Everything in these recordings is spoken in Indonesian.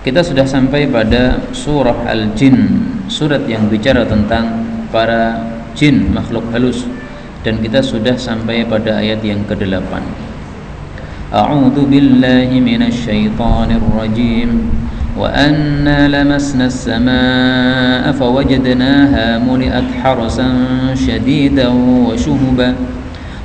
Kita sudah sampai pada surah Al-Jin, surat yang bicara tentang para jin, makhluk halus, dan kita sudah sampai pada ayat yang ke-8. A'udzu billahi minasy syaithanir rajim. Wa anna lamasna as-samaa'a fawajadnaha muli'at harasan shadidan wa shuhuban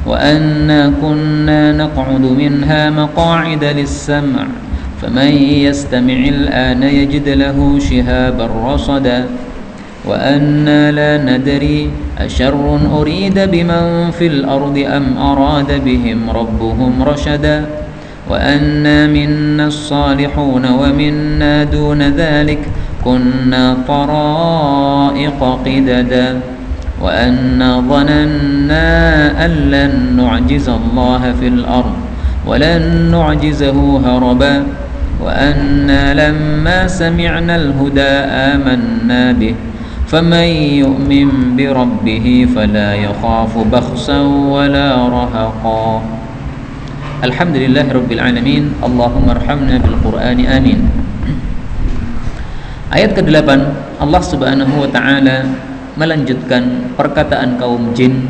wa anna kunna naq'udu minha maq'ida lis-sam' فمن يستمع الآن يجد له شهابا رصدا وأنا لا ندري أشر أريد بمن في الأرض أم أراد بهم ربهم رشدا وأنا منا الصالحون ومنا دون ذلك كنا طرائق قددا وأنا ظننا أن لن نعجز الله في الأرض ولن نعجزه هربا وأنا لما سمعنا الهدى آمنا به فمن يؤمن بربه فلا يخاف بخسا ولا رهقا الحمد لله رب العالمين اللهم ارحمنا بالقرآن آمين. Ayat ke-8, Allah Subhanahu wa taala melanjutkan perkataan kaum jin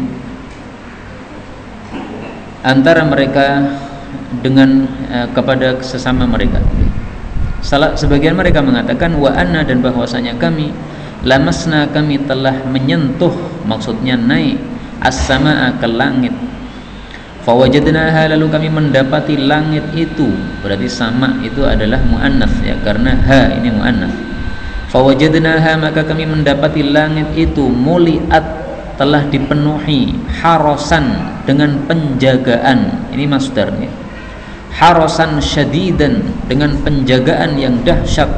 antara mereka dengan kepada sesama mereka. Sebagian mereka mengatakan wa anna, dan bahwasanya kami lamasna, kami telah menyentuh, maksudnya naik, as-samaa, ke langit. Fawajadnaha, lalu kami mendapati langit itu, berarti sama itu adalah muannats ya, karena ha ini muannats. Fawajadnaha, maka kami mendapati langit itu muliat, telah dipenuhi, harasan, dengan penjagaan, ini masdarnya, harasan syadidan, dengan penjagaan yang dahsyat,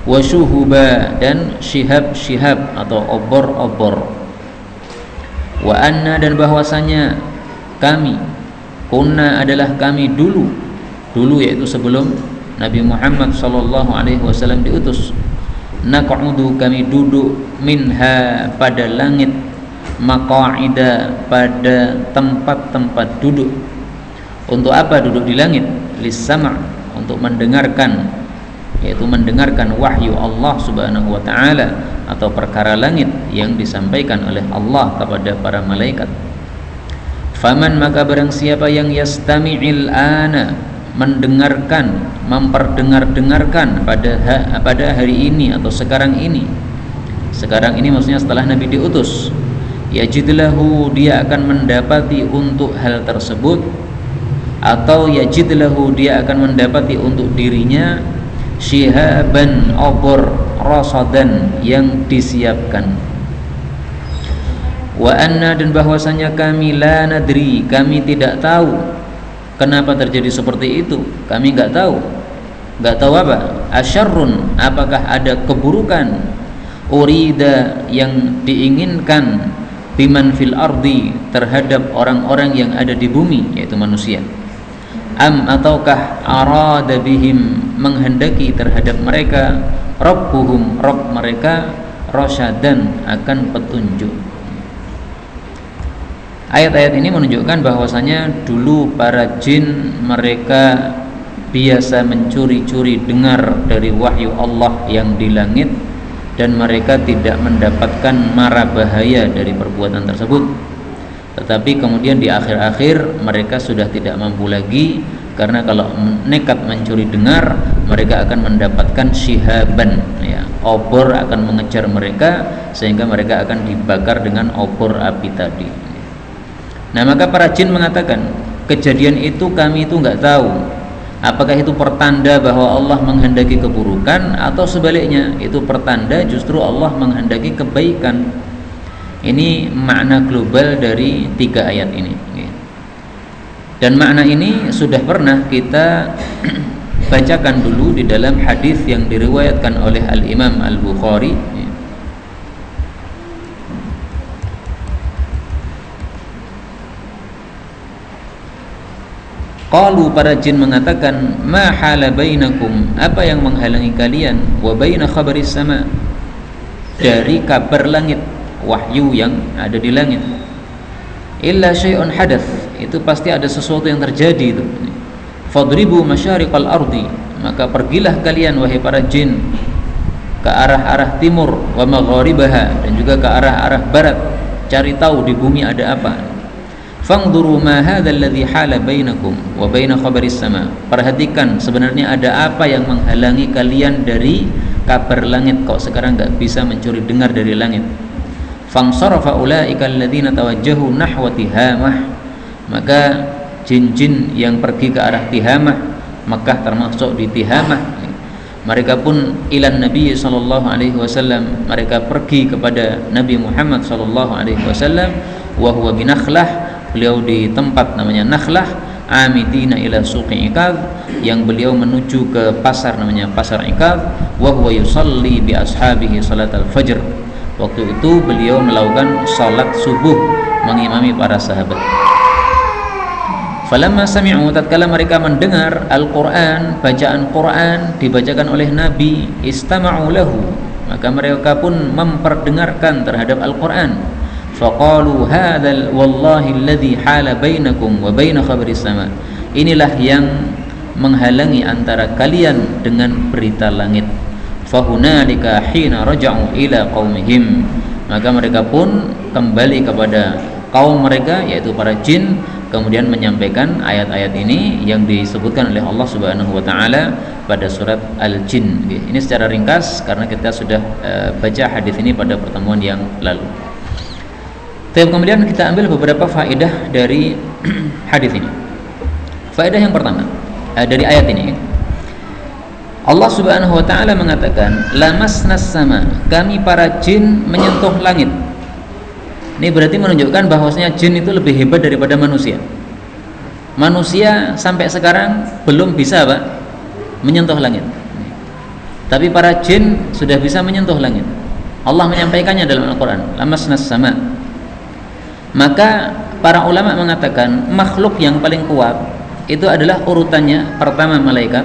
wa syuhuba, dan syihab-syihab atau obor-obor. Wa anna, dan bahwasanya kami, kunna adalah kami dulu yaitu sebelum Nabi Muhammad SAW diutus, naq'udu, kami duduk, minha, pada langit, maqa'ida, pada tempat-tempat duduk. Untuk apa duduk di langit? Lis-sam', untuk mendengarkan, yaitu mendengarkan wahyu Allah Subhanahu wa taala atau perkara langit yang disampaikan oleh Allah kepada para malaikat. Faman, maka barang siapa yang yastami'il ana, mendengarkan, memperdengar-dengarkan pada hari ini atau sekarang ini. Sekarang ini maksudnya setelah Nabi diutus. Yajidlahu, dia akan mendapati untuk hal tersebut, atau yajidlahu, dia akan mendapati untuk dirinya syihaban, obor, rasadan, yang disiapkan. Wa anna, dan bahwasanya kami la nadri, kami tidak tahu kenapa terjadi seperti itu. Kami enggak tahu apa? Asyarrun, apakah ada keburukan, urida, yang diinginkan, biman fil ardi, terhadap orang-orang yang ada di bumi, yaitu manusia. Am, ataukah arada bihim, menghendaki terhadap mereka, rabbuhum, rabb mereka, rasyadan, akan petunjuk. Ayat-ayat ini menunjukkan bahwasanya dulu para jin mereka biasa mencuri-curi dengar dari wahyu Allah yang di langit, dan mereka tidak mendapatkan mara bahaya dari perbuatan tersebut. Tetapi kemudian di akhir-akhir mereka sudah tidak mampu lagi, karena kalau nekat mencuri dengar, mereka akan mendapatkan syihaban ya, obor akan mengejar mereka, sehingga mereka akan dibakar dengan obor api tadi. Nah, maka para jin mengatakan, kejadian itu kami itu enggak tahu apakah itu pertanda bahwa Allah menghendaki keburukan, atau sebaliknya itu pertanda justru Allah menghendaki kebaikan. Ini makna global dari 3 ayat ini. Dan makna ini sudah pernah kita bacakan dulu di dalam hadis yang diriwayatkan oleh Al-Imam Al-Bukhari. Qalu, para jin mengatakan, ma hala bainakum, apa yang menghalangi kalian, wa baina khabaris sama, dari kabar langit, wahyu yang ada di langit. Illa syai'un hadath, itu pasti ada sesuatu yang terjadi itu. Fadribu masyariqal ardi, maka pergilah kalian wahai para jin ke arah-arah timur, wa magharibaha, dan juga ke arah-arah barat, cari tahu di bumi ada apa. Fangduru ma hadzal ladzi hala bainakum wa baina khabaris sama. Perhatikan sebenarnya ada apa yang menghalangi kalian dari kabar langit, kok sekarang enggak bisa mencuri dengar dari langit. Fangsarafa ulaika alladzina tawajjahu nahwa Tihamah. Maka jin-jin yang pergi ke arah Tihamah, Makkah termasuk di Tihamah, mereka pun ilan Nabi sallallahu alaihi wasallam, mereka pergi kepada Nabi Muhammad sallallahu alaihi wasallam, wa huwa binakhlah, beliau di tempat namanya Nakhlah, amidina ila suqi Ikad, yang beliau menuju ke pasar namanya pasar Ikad, wa huwa yusalli bi ashabihi salatal fajr. Waktu itu beliau melakukan salat subuh mengimami para sahabat. Falamma sami'u, tatkala mereka mendengar Al-Qur'an, bacaan Qur'an dibacakan oleh Nabi, istama'u lahu, maka mereka pun memperdengarkan terhadap Al-Qur'an. Faqalu hadzal wallahi alladhi hala bainakum wa baina khabaris sama. Inilah yang menghalangi antara kalian dengan berita langit. Fahunalika hina raja'u ila qaumihim, maka mereka pun kembali kepada kaum mereka, yaitu para jin, kemudian menyampaikan ayat-ayat ini yang disebutkan oleh Allah Subhanahu wa taala pada surat Al-Jin. Ini secara ringkas karena kita sudah baca hadis ini pada pertemuan yang lalu. Kemudian kita ambil beberapa faedah dari hadis ini. Faedah yang pertama dari ayat ini, Allah Subhanahu wa taala mengatakan lamasnas sama, kami para jin menyentuh langit. Ini berarti menunjukkan bahwasanya jin itu lebih hebat daripada manusia. Manusia sampai sekarang belum bisa menyentuh langit. Tapi para jin sudah bisa menyentuh langit. Allah menyampaikannya dalam Al-Qur'an, lamasnas sama. Maka para ulama mengatakan makhluk yang paling kuat itu adalah urutannya, pertama malaikat,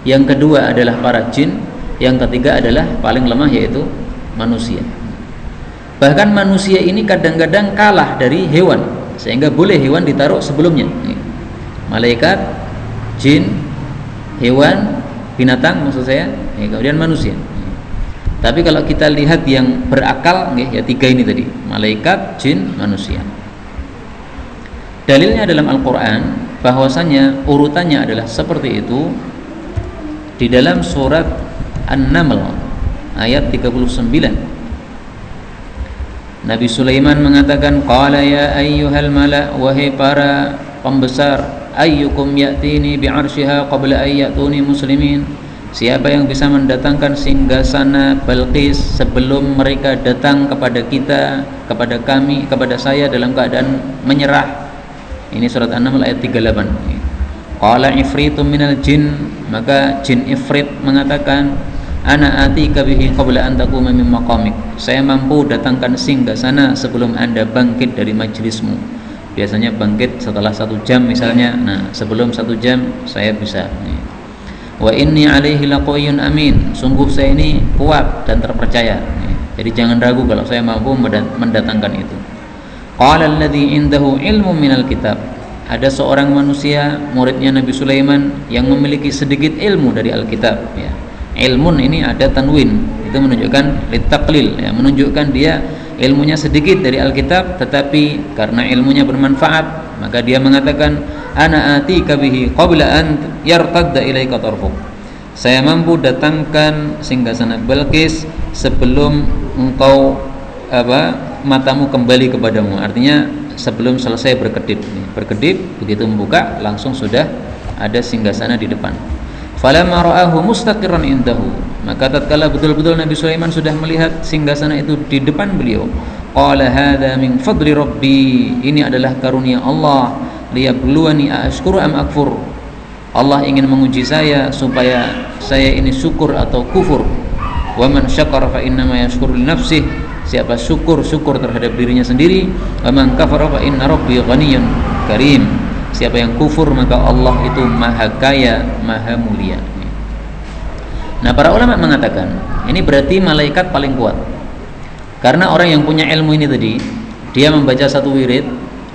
yang kedua adalah para jin, yang ketiga adalah paling lemah yaitu manusia. Bahkan manusia ini kadang-kadang kalah dari hewan, sehingga boleh hewan ditaruh sebelumnya. Malaikat, jin, hewan, binatang maksud saya, kemudian manusia. Tapi kalau kita lihat yang berakal, ya tiga ini tadi, malaikat, jin, manusia. Dalilnya dalam Al-Quran bahwasanya urutannya adalah seperti itu di dalam surat An-Naml ayat 39. Nabi Sulaiman mengatakan, qala ya ayyuhal mala, wahai para pembesar, ayyukum ya'tini bi'arsyiha qabla ayyatuni muslimin, siapa yang bisa mendatangkan singgasana Balqis sebelum mereka datang kepada kita, kepada kami, kepada saya dalam keadaan menyerah. Ini surat An-Naml ayat 38. Qala ifritum minal jin, maka jin ifrit mengatakan, ana atika bihi qabla an taquma min maqamik, saya mampu datangkan singgasana sebelum Anda bangkit dari majlismu. Biasanya bangkit setelah 1 jam misalnya, nah sebelum 1 jam saya bisa. Wa inni alaihi laqawiyyun amin, sungguh saya ini kuat dan terpercaya, jadi jangan ragu kalau saya mampu mendatangkan itu. Qala alladzi indahu ilmun minal kitab, ada seorang manusia muridnya Nabi Sulaiman yang memiliki sedikit ilmu dari Alkitab, ya. Ilmun ini ada tanwin, itu menunjukkan litaqlil, ya, menunjukkan dia ilmunya sedikit dari Alkitab, tetapi karena ilmunya bermanfaat, maka dia mengatakan, ana atika bihi qabla an yartadda ilaika tarfuk, saya mampu datangkan singgasana Balqis sebelum engkau matamu kembali kepadamu, artinya sebelum selesai berkedip. Berkedip, begitu membuka langsung sudah ada singgasana di depan. Falamma ra'ahu mustaqirran indahu, maka tatkala betul-betul Nabi Sulaiman sudah melihat singgasana itu di depan beliau, qala hadza min fadli rabbi, ini adalah karunia Allah, liyabluwani aashkuru am akfur, Allah ingin menguji saya supaya saya ini syukur atau kufur. Wa man syakara fa innama yashkuru li nafsihi, siapa syukur terhadap dirinya sendiri. Wa man kafara fa inna rabbi ghaniyyun karim, siapa yang kufur maka Allah itu maha kaya, maha mulia. Nah, para ulama mengatakan ini berarti malaikat paling kuat, karena orang yang punya ilmu ini tadi, dia membaca satu wirid,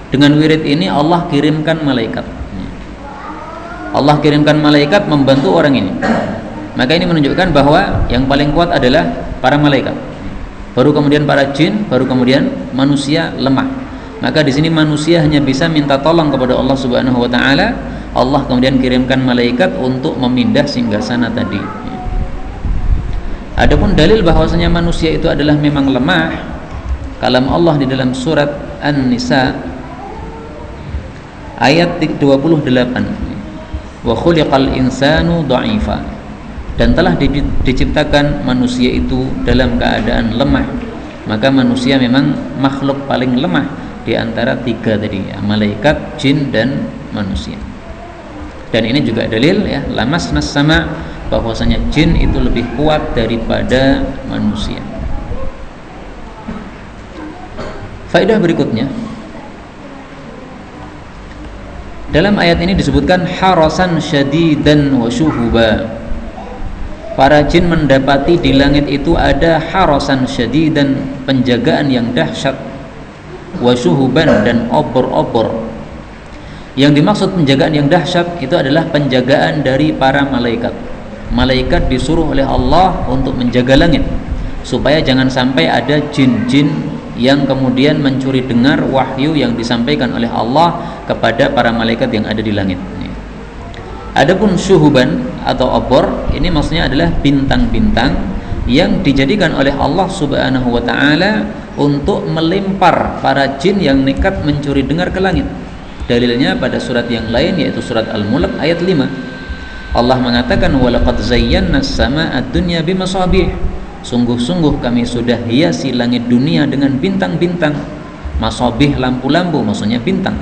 dengan wirid ini Allah kirimkan malaikat. Allah kirimkan malaikat membantu orang ini. Maka ini menunjukkan bahwa yang paling kuat adalah para malaikat. Baru kemudian para jin, baru kemudian manusia lemah. Maka di sini manusia hanya bisa minta tolong kepada Allah Subhanahu wa taala. Allah kemudian kirimkan malaikat untuk memindah singgasana tadi. Adapun dalil bahwasanya manusia itu adalah memang lemah, kalam Allah di dalam surat An-Nisa ayat 28. Wa khuliqal insanu dha'ifa, dan telah diciptakan manusia itu dalam keadaan lemah. Maka manusia memang makhluk paling lemah di antara tiga tadi, ya, malaikat, jin dan manusia. Dan ini juga dalil, ya, lamasnas sama, bahwasanya jin itu lebih kuat daripada manusia. Faedah berikutnya, dalam ayat ini disebutkan harasan syadidan wa syuhuba. Para jin mendapati di langit itu ada harasan syadidan, penjagaan yang dahsyat, wa syuhuban, dan obor-obor. Yang dimaksud penjagaan yang dahsyat itu adalah penjagaan dari para malaikat. Malaikat disuruh oleh Allah untuk menjaga langit supaya jangan sampai ada jin-jin yang kemudian mencuri dengar wahyu yang disampaikan oleh Allah kepada para malaikat yang ada di langit. Adapun syuhuban atau obor, ini maksudnya adalah bintang-bintang yang dijadikan oleh Allah Subhanahu wa taala untuk melempar para jin yang nekat mencuri dengar ke langit. Dalilnya pada surat yang lain, yaitu surat Al-Mulk ayat 5. Allah mengatakan walaqad zayyana as-samaa'a ad-dunya bimasabih. Sungguh-sungguh kami sudah hiasi langit dunia dengan bintang-bintang. Masabih, lampu-lampu, maksudnya bintang.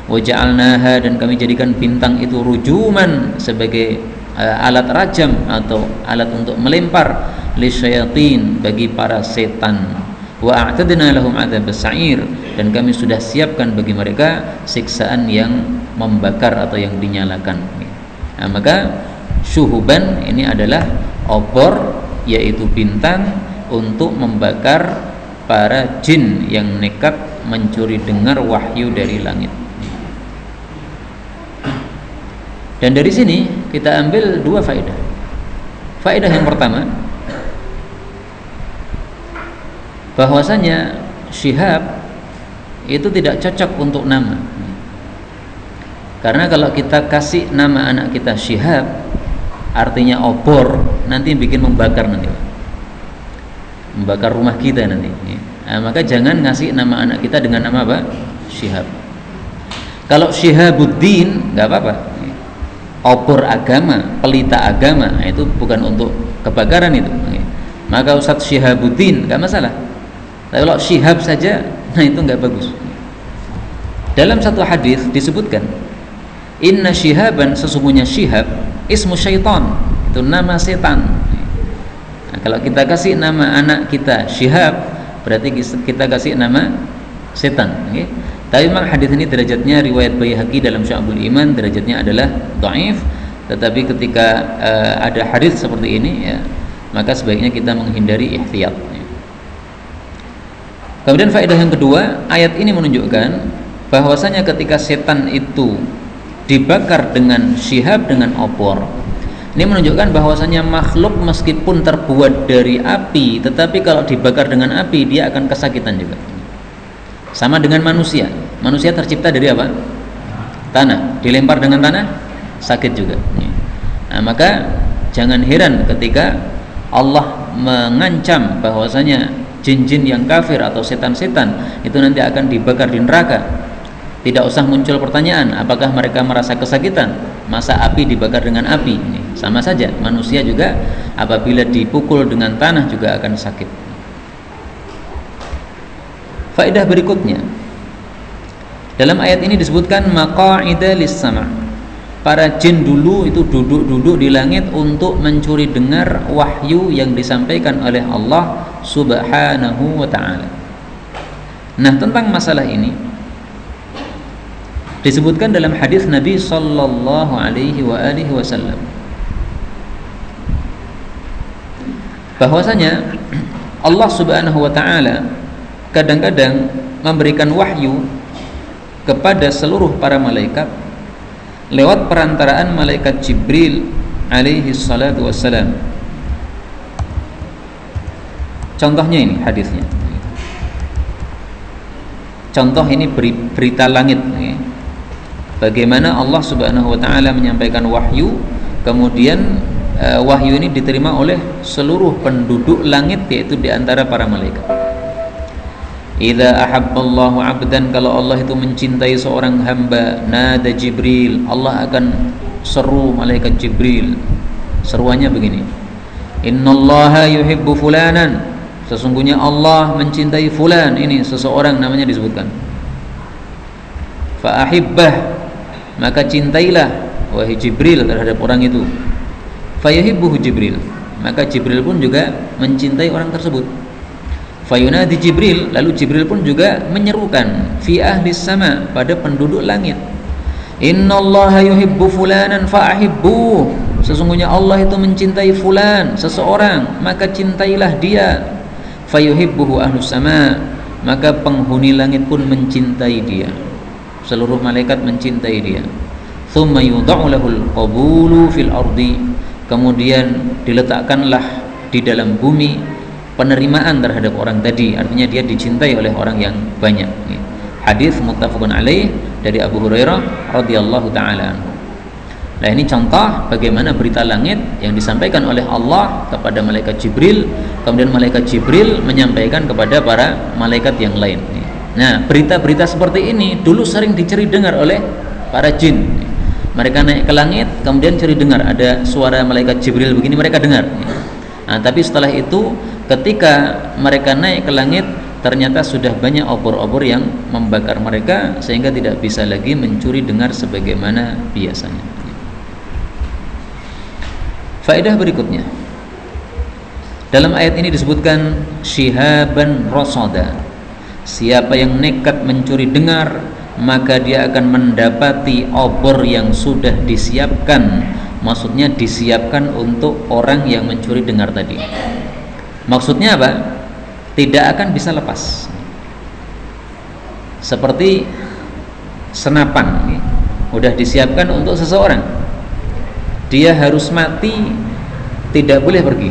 Wa ja'alnaha, dan kami jadikan bintang itu rujuman, sebagai alat rajam atau alat untuk melempar, lisyayatin, bagi para setan. Wa a'tadna lahum adzabas sa'ir, dan kami sudah siapkan bagi mereka siksaan yang membakar atau yang dinyalakan. Nah, maka syuhuban ini adalah obor, yaitu bintang untuk membakar para jin yang nekat mencuri dengar wahyu dari langit. Dan dari sini kita ambil dua faedah. Faedah yang pertama, bahwasanya Syihab itu tidak cocok untuk nama. Karena kalau kita kasih nama anak kita Syihab, artinya obor, nanti bikin membakar, nanti membakar rumah kita nanti. Nah, maka jangan ngasih nama anak kita dengan nama apa? Syihab. Kalau Syihabuddin nggak apa-apa, obor agama, pelita agama, nah, itu bukan untuk kebakaran itu. Maka Ustadz Syihabuddin nggak masalah. Tapi kalau Syihab saja, nah itu nggak bagus. Dalam satu hadis disebutkan, inna syihaban, sesungguhnya Syihab, ismu syaitan, itu nama setan. Nah, kalau kita kasih nama anak kita Syihab, berarti kita kasih nama setan. Okay? Tapi memang hadis ini derajatnya riwayat Baihaqi dalam Syu'abul Iman, derajatnya adalah dhaif. Tetapi ketika ada hadis seperti ini, ya, maka sebaiknya kita menghindari ihtiyat. Kemudian faedah yang kedua, ayat ini menunjukkan bahwasanya ketika setan itu dibakar dengan syihab, dengan obor, ini menunjukkan bahwasanya makhluk meskipun terbuat dari api, tetapi kalau dibakar dengan api dia akan kesakitan juga. Sama dengan manusia. Manusia tercipta dari apa? Tanah. Dilempar dengan tanah, sakit juga. Nah, maka jangan heran ketika Allah mengancam bahwasanya jin-jin yang kafir atau setan-setan itu nanti akan dibakar di neraka. Tidak usah muncul pertanyaan apakah mereka merasa kesakitan, masa api dibakar dengan api. Ini sama saja, manusia juga apabila dipukul dengan tanah juga akan sakit. Faedah berikutnya, dalam ayat ini disebutkan maqa'ida lis-sama'. Para jin dulu itu duduk-duduk di langit untuk mencuri dengar wahyu yang disampaikan oleh Allah Subhanahu wa ta'ala. Nah, tentang masalah ini disebutkan dalam hadis Nabi sallallahu alaihi wasallam bahwasanya Allah Subhanahu wa ta'ala kadang-kadang memberikan wahyu kepada seluruh para malaikat lewat perantaraan malaikat Jibril alaihi salatu wassalam. Contohnya ini hadisnya. Contoh ini berita langit, bagaimana Allah Subhanahu wa taala menyampaikan wahyu, kemudian wahyu ini diterima oleh seluruh penduduk langit, yaitu di antara para malaikat. Idza ahabballahu 'abdan, kalau Allah itu mencintai seorang hamba, nada Jibril, Allah akan seru malaikat Jibril. Seruannya begini: innallaha yuhibbu fulanan, sesungguhnya Allah mencintai fulan, ini seseorang namanya disebutkan. Fa ahibbah, maka cintailah wahai Jibril terhadap orang itu. Fa yuhibbuhu Jibril, maka Jibril pun juga mencintai orang tersebut. Fayunadi Jibril, lalu Jibril pun juga menyerukan fi ahli sama, pada penduduk langit. Innallaha yuhibbu fulanan fa ahibbuh, sesungguhnya Allah itu mencintai fulan, seseorang, maka cintailah dia. Fayuhibbuhu ahlus sama, maka penghuni langit pun mencintai dia, seluruh malaikat mencintai dia. Thumma yudha'u lahul qabulu fil ardi, kemudian diletakkanlah di dalam bumi penerimaan terhadap orang tadi, artinya dia dicintai oleh orang yang banyak. Hadis muttafaqun alaih dari Abu Hurairah radhiyallahu taala anhu. Nah, ini contoh bagaimana berita langit yang disampaikan oleh Allah kepada malaikat Jibril, kemudian malaikat Jibril menyampaikan kepada para malaikat yang lain. Nah, berita-berita seperti ini dulu sering dicuri dengar oleh para jin. Mereka naik ke langit, kemudian curi dengar ada suara malaikat Jibril begini, mereka dengar. Nah, tapi setelah itu ketika mereka naik ke langit, ternyata sudah banyak obor-obor yang membakar mereka, sehingga tidak bisa lagi mencuri dengar sebagaimana biasanya. Faedah berikutnya, dalam ayat ini disebutkan syihaban rasada, siapa yang nekat mencuri dengar, maka dia akan mendapati obor yang sudah disiapkan. Maksudnya disiapkan untuk orang yang mencuri dengar tadi. Maksudnya apa? Tidak akan bisa lepas. Seperti senapan, udah disiapkan untuk seseorang, dia harus mati, tidak boleh pergi.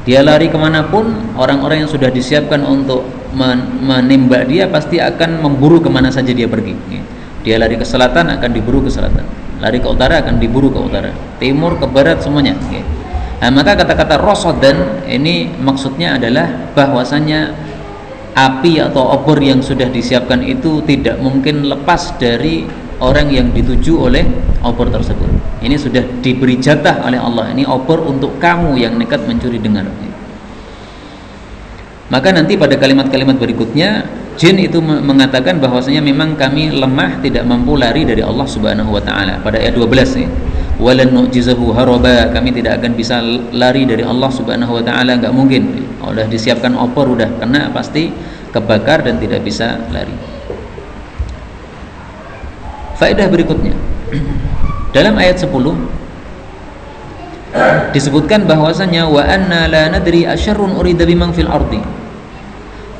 Dia lari kemanapun, orang-orang yang sudah disiapkan untuk menembak dia pasti akan memburu kemana saja dia pergi. Dia lari ke selatan, akan diburu ke selatan. Lari ke utara, akan diburu ke utara. Timur, ke barat, semuanya. Nah, maka kata-kata rosodan ini maksudnya adalah bahwasanya api atau obor yang sudah disiapkan itu tidak mungkin lepas dari orang yang dituju oleh obor tersebut. Ini sudah diberi jatah oleh Allah, ini obor untuk kamu yang nekat mencuri dengar. Maka nanti pada kalimat-kalimat berikutnya, jin itu mengatakan bahwasanya memang kami lemah, tidak mampu lari dari Allah Subhanahu wa taala. Pada ayat 12 ya, walan nu'jizahu haraba, kami tidak akan bisa lari dari Allah Subhanahu wa taala, enggak mungkin. Udah disiapkan obor, udah kena pasti kebakar dan tidak bisa lari. Faedah berikutnya, dalam ayat 10 disebutkan bahwasanya wa anna la nadri asyarrun urida biman fil ardi.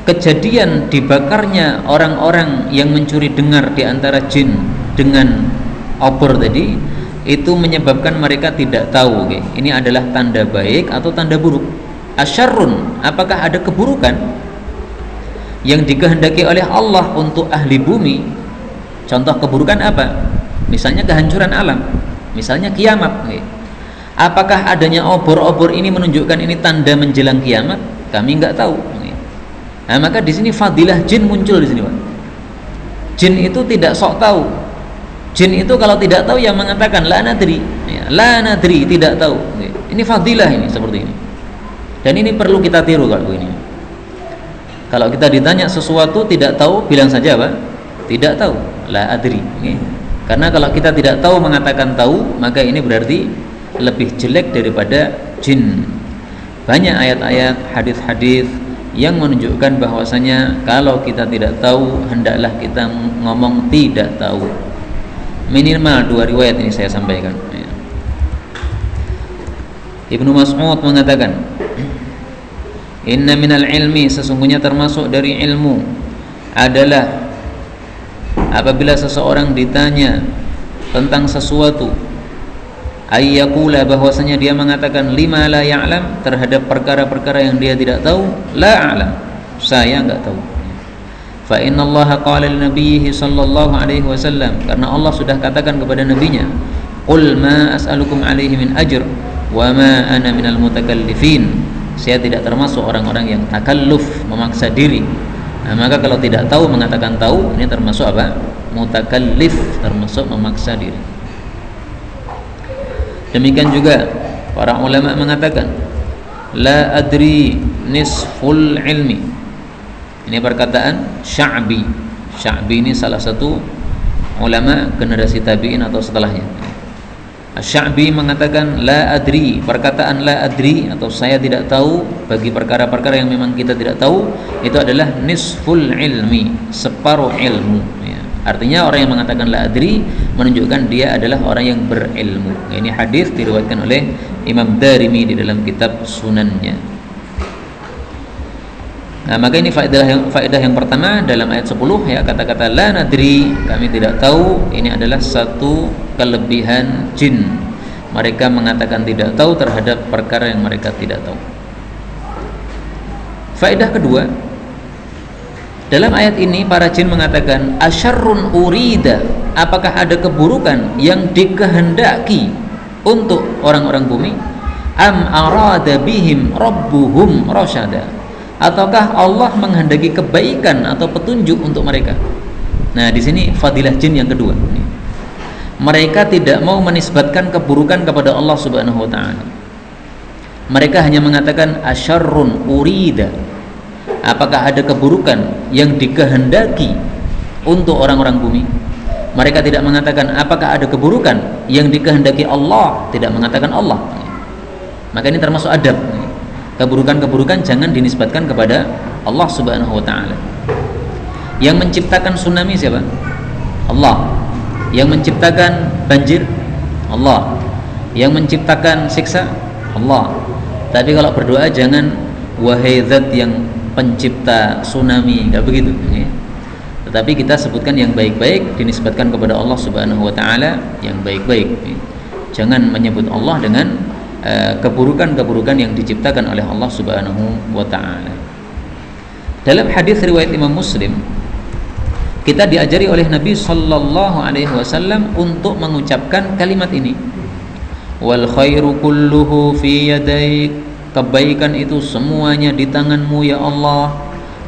Kejadian dibakarnya orang-orang yang mencuri dengar di antara jin dengan obor tadi itu menyebabkan mereka tidak tahu, okay? Ini adalah tanda baik atau tanda buruk. Asyarrun, apakah ada keburukan yang dikehendaki oleh Allah untuk ahli bumi? Contoh keburukan apa? Misalnya kehancuran alam, misalnya kiamat. Okay? Apakah adanya obor-obor ini menunjukkan ini tanda menjelang kiamat? Kami nggak tahu. Nah, maka di sini fadilah jin muncul di sini, Pak. Jin itu tidak sok tahu. Jin itu kalau tidak tahu yang mengatakan la nadri, ya, la nadri, tidak tahu. Ini fadilah ini seperti ini. Dan ini perlu kita tiru kalau begini. Kalau kita ditanya sesuatu tidak tahu, bilang saja apa? Tidak tahu, la adri. Karena kalau kita tidak tahu mengatakan tahu, maka ini berarti lebih jelek daripada jin. Banyak ayat-ayat, hadis-hadis yang menunjukkan bahwasanya kalau kita tidak tahu, hendaklah kita ngomong tidak tahu. Minimal 2 riwayat ini saya sampaikan. Ibnu Mas'ud mengatakan, inna minal ilmi, sesungguhnya termasuk dari ilmu adalah apabila seseorang ditanya tentang sesuatu, ayyakula bahwasanya dia mengatakan lima la ya'lam terhadap perkara-perkara yang dia tidak tahu, la a'lam, saya enggak tahu. Fa innallaha qala li nabiyhi sallallahu alaihi wasallam, karena Allah sudah katakan kepada nabinya, qul ma as'alukum alaihi min ajr wa ma ana minal mutakallifin, saya tidak termasuk orang-orang yang takalluf, memaksa diri. Nah, maka kalau tidak tahu mengatakan tahu, ini termasuk apa? Mutakallif, termasuk memaksa diri. Demikian juga para ulama mengatakan la adri nisful ilmi. Ini perkataan Sya'bi. Sya'bi ini salah satu ulama generasi tabi'in atau setelahnya. Sya'bi mengatakan la adri, perkataan la adri atau saya tidak tahu bagi perkara-perkara yang memang kita tidak tahu, itu adalah nisful ilmi, separuh ilmu ya. Artinya orang yang mengatakan la adri menunjukkan dia adalah orang yang berilmu. Ini hadis diriwayatkan oleh Imam Darimi di dalam kitab Sunannya. Nah, maka ini faedah yang pertama dalam ayat 10 ya, kata-kata la nadri, kami tidak tahu, ini adalah satu kelebihan jin. Mereka mengatakan tidak tahu terhadap perkara yang mereka tidak tahu. Faedah kedua, dalam ayat ini para jin mengatakan asyarrun urida, apakah ada keburukan yang dikehendaki untuk orang-orang bumi, am arada bihim rabbuhum rasyada, ataukah Allah menghendaki kebaikan atau petunjuk untuk mereka. Nah, di sini fadilah jin yang kedua. Mereka tidak mau menisbatkan keburukan kepada Allah Subhanahu wa taala. Mereka hanya mengatakan asyarrun urida, apakah ada keburukan yang dikehendaki untuk orang-orang bumi. Mereka tidak mengatakan apakah ada keburukan yang dikehendaki Allah, tidak mengatakan Allah. Maka ini termasuk adab. Keburukan-keburukan jangan dinisbatkan kepada Allah Subhanahu wa taala. Yang menciptakan tsunami siapa? Allah. Yang menciptakan banjir? Allah. Yang menciptakan siksa? Allah. Tapi kalau berdoa jangan wahai zat yang pencipta tsunami, enggak begitu ya. Tetapi kita sebutkan yang baik-baik, dinisbatkan kepada Allah Subhanahu wa taala yang baik-baik. Jangan menyebut Allah dengan keburukan-keburukan yang diciptakan oleh Allah Subhanahu wa taala. Dalam hadis riwayat Imam Muslim, kita diajari oleh Nabi sallallahu alaihi wasallam untuk mengucapkan kalimat ini. Wal khairu kulluhu fi yadaik, kebaikan itu semuanya di tanganmu ya Allah.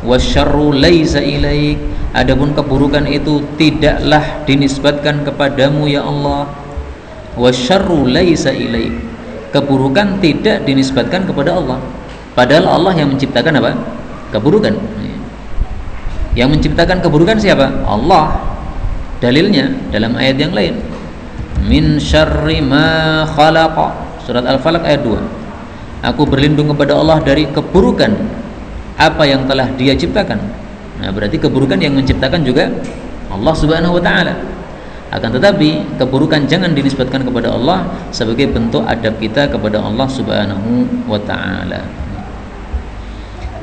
Wasyarru laisa ilaik, adapun keburukan itu tidaklah dinisbatkan kepadamu ya Allah. Wasyarru laisa ilaik, keburukan tidak dinisbatkan kepada Allah. Padahal Allah yang menciptakan apa? Keburukan. Yang menciptakan keburukan siapa? Allah. Dalilnya dalam ayat yang lain. Min syarri ma khalaqa. Surat Al-Falaq ayat 2. Aku berlindung kepada Allah dari keburukan apa yang telah Dia ciptakan. Nah, berarti keburukan yang menciptakan juga Allah Subhanahu wa taala. Akan tetapi keburukan jangan dinisbatkan kepada Allah sebagai bentuk adab kita kepada Allah Subhanahu wa taala.